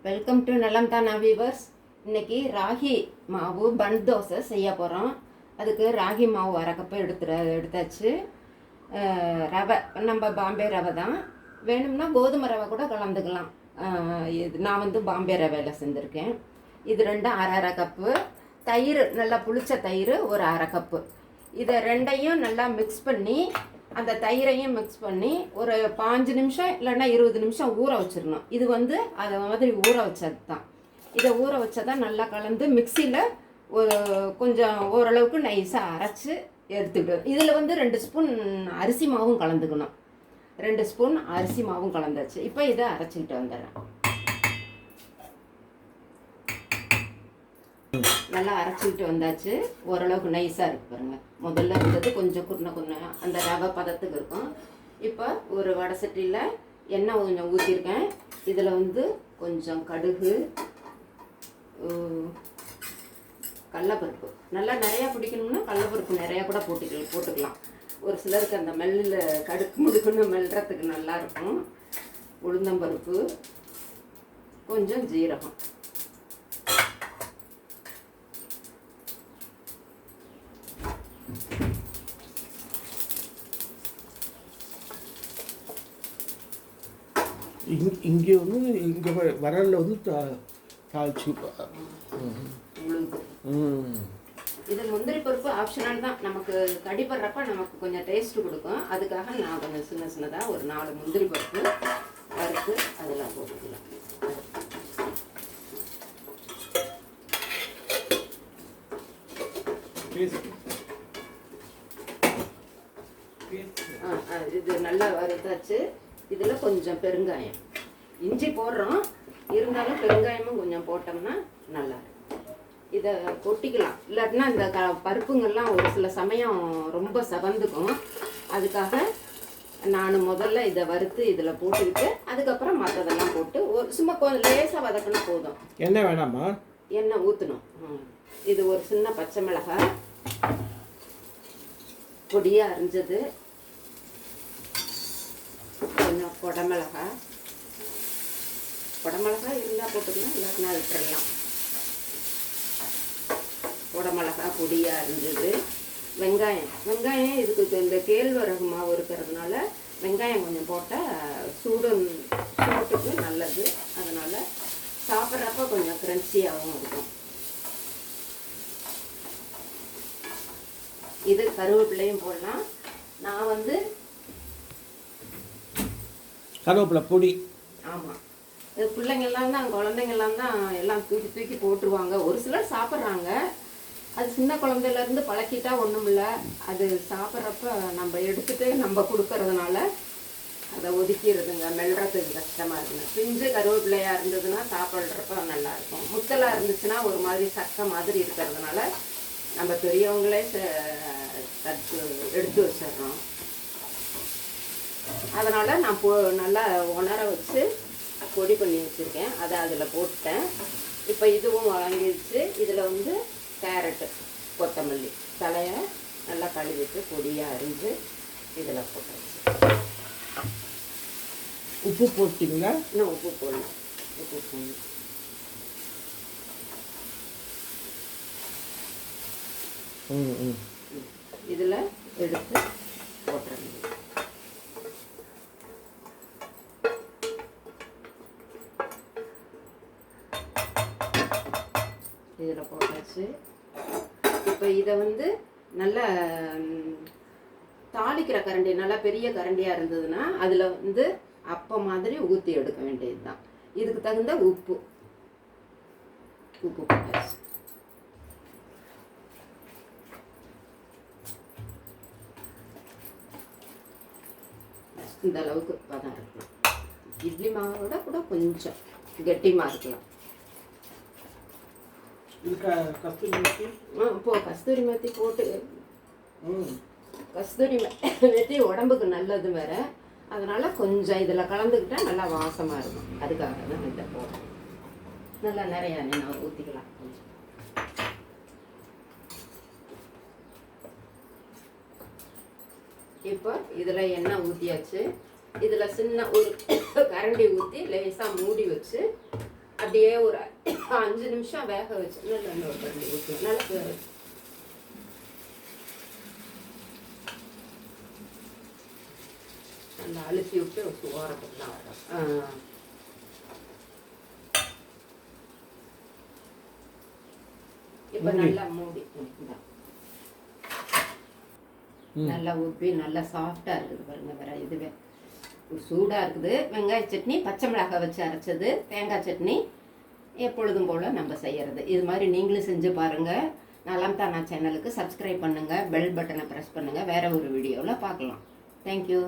Welcome to நலம் தானா viewers. இன்றைக்கி ராகி மாவு பன் தோசை செய்ய போகிறோம். அதுக்கு ராகி மாவு அரை கப்பு எடுத்தாச்சு. ரவை நம்ம பாம்பே ரவை தான். வேணும்னா கோதுமை ரவை கூட கலந்துக்கலாம். நான் பாம்பே ரவையில் செஞ்சுருக்கேன். இது ரெண்டும் அரை கப்பு. தயிர், நல்லா புளிச்ச தயிர் ஒரு அரை கப்பு. இதை ரெண்டையும் நல்லா மிக்ஸ் பண்ணி, அந்த தயிரையும் மிக்ஸ் பண்ணி ஒரு 5 நிமிஷம் இல்லைன்னா 20 நிமிஷம் ஊற வச்சிடணும். இது அதை மாதிரி ஊற வச்சது தான். இதை ஊற வச்சதான் நல்லா கலந்து மிக்சியில் ஒரு கொஞ்சம் ஓரளவுக்கு நைஸாக அரைச்சி எடுத்துக்கிட்டு, இதில் 2 ஸ்பூன் அரிசி மாவும் கலந்துக்கணும். 2 ஸ்பூன் அரிசி மாவும் கலந்தாச்சு. இப்போ இதை அரைச்சிக்கிட்டு வந்துடுறேன். நல்லா அரைச்சிக்கிட்டு வந்தாச்சு. ஓரளவுக்கு நைஸாக இருக்கு பாருங்கள். முதல்ல இருந்தது கொஞ்சம் குன்ன அந்த ரவை பதத்துக்கு இருக்கும். இப்போ ஒரு வடை சட்டியில் எண்ணெய் கொஞ்சம் ஊற்றிருக்கேன். இதில் கொஞ்சம் கடுகு, கடலப்பருப்பு, நல்லா நிறையா பிடிக்கணும்னா கடலப்பருப்பு நிறையா கூட போட்டுக்கலாம். ஒரு சிலருக்கு அந்த மெல்லில் கடுக்கு முடுக்குன்னு மெல்றதுக்கு நல்லாயிருக்கும். உளுந்தம்பருப்பு, கொஞ்சம் ஜீரகம், இங்கே இங்கே வரலில் தாளிச்சு இதில் முந்திரி பருப்பு ஆப்ஷனல் தான். நமக்கு கடிப்படுறப்ப நமக்கு கொஞ்சம் டேஸ்ட்டு கொடுக்கும். அதுக்காக நான் கொஞ்சம் சின்னதாக ஒரு 4 முந்திரி பருப்பு வறுத்து அதில் போட்டுக்கலாம். இது நல்லா வறுத்தாச்சு. இதில் கொஞ்சம் பெருங்காயம், இஞ்சி போடுறோம், இருந்தாலும் பெருங்காயமும் கொஞ்சம் போட்டோம்னா நல்லா இருக்கும். இதை கொட்டிக்கலாம். இல்லாட்டினா இந்த பருப்புங்கள்லாம் ஒரு சில சமயம் ரொம்ப சவந்துக்கும். அதுக்காக நான் முதல்ல இதை வறுத்து இதில் போட்டுக்கிட்டு அதுக்கப்புறம் மற்றதெல்லாம் போட்டு சும்மா கொஞ்சம் லேசாக வதக்கினா போதும். எண்ணெய் வேணாமா? எண்ணெய் ஊற்றணும். இது ஒரு சின்ன பச்சை மிளகாய் பொடியாக அரிஞ்சது, கொஞ்சம் குடமிளகாய் இருந்தால் போட்டுக்கலாம், இல்லாட்டினா விட்டுடலாம். குடமிளகாய் பொடியாக அரிஞ்சது, வெங்காயம் இதுக்கு இந்த கேழ்வரகு மாவு இருக்கிறதுனால வெங்காயம் கொஞ்சம் போட்டால் சூட்டுக்கு நல்லது. அதனால் சாப்பிட்றப்ப கொஞ்சம் க்ரன்ச்சியாகவும் இருக்கும். இது கருவேப்பிலையும் போடலாம். நான் கருவேப்பிலை பொடி. ஆமாம், இது பிள்ளைங்கள்லாம் தான், குழந்தைங்கள்லாம் தான் எல்லாம் தூக்கி போட்டுருவாங்க. ஒரு சிலர் சாப்பிட்றாங்க. அது சின்ன குழந்தையிலேருந்து பழக்கிட்டா ஒன்றும் இல்லை. அது சாப்பிட்றப்ப நம்ம எடுத்துகிட்டு நம்ம கொடுக்கறதுனால அதை ஒதுக்கிடுதுங்க. மெல்றதுக்கு கஷ்டமாக இருக்குங்க. பிஞ்சு கருவேப்பிலையாக இருந்ததுன்னா சாப்பிட்றப்ப நல்லாயிருக்கும். முத்தலாக இருந்துச்சுன்னா ஒரு மாதிரி சக்கை மாதிரி இருக்கிறதுனால நம்ம பெரியவங்களே எடுத்து வச்சிடுறோம். அதனால் நான் நல்லா உணர வச்சு பொடி பண்ணி வச்சுருக்கேன். அதை அதில் போட்டேன். இப்போ இதுவும் வாங்கிடுச்சு. இதில் கேரட்டு, கொத்தமல்லி தலையை நல்லா கழுவிட்டு பொடியாக அரிஞ்சு இதில் போட்டாச்சு. உப்பு போட்டிங்களா? இன்னும் உப்பு போடணும். இதில் எடுத்து போட்டுறேன். இதில் போட்டாச்சு. இப்போ இதை நல்லா தாளிக்கிற கரண்டி, நல்லா பெரிய கரண்டியாக இருந்ததுன்னா அதில் அப்போ மாதிரி ஊற்றி எடுக்க வேண்டியது தான். இதுக்கு தகுந்த உப்பு போட்டாச்சு. இந்த அளவுக்கு பதம் இருக்கலாம். இட்லி மாவோட கூட கொஞ்சம் கெட்டிமாக இருக்கலாம். கஸ்தூரி மெத்தி போட்டு, கஸ்தூரி மெத்தி உடம்புக்கு நல்லது வேற. அதனால கொஞ்சம் இதில் கலந்துக்கிட்டா நல்லா வாசமாக இருக்கும். அதுக்காக தான் இதை போடுறேன். நல்லா நிறையா நான் ஊற்றிக்கலாம். கொஞ்சம் இப்போ இதில் எண்ணெய் ஊற்றியாச்சு. இதில் சின்ன ஒரு கரண்டி ஊற்றி லேசாக மூடி வச்சு அப்படியே ஒரு 5 நிமிஷம் வேக வச்சு நல்ல இன்னொரு கரண்டி ஊற்றணும். நல்லா அழுத்தி விட்டு ஓரப்படலாம் வரும். இப்போ நல்லா மூடி நல்லா உப்பி நல்லா சாஃப்டாக இருக்குது பாருங்க. வேற இதுவே சூடாக இருக்குது. வெங்காய சட்னி, பச்சை மிளகாய் வச்சு அரைச்சது, தேங்காய் சட்னி எப்பொழுதும் போல் நம்ம செய்கிறது. இது மாதிரி நீங்களும் செஞ்சு பாருங்கள். நலம் தானா சேனலுக்கு சப்ஸ்கிரைப் பண்ணுங்கள், பெல் பட்டனை ப்ரெஸ் பண்ணுங்கள். வேறு ஒரு வீடியோவில் பார்க்கலாம். தேங்க்யூ.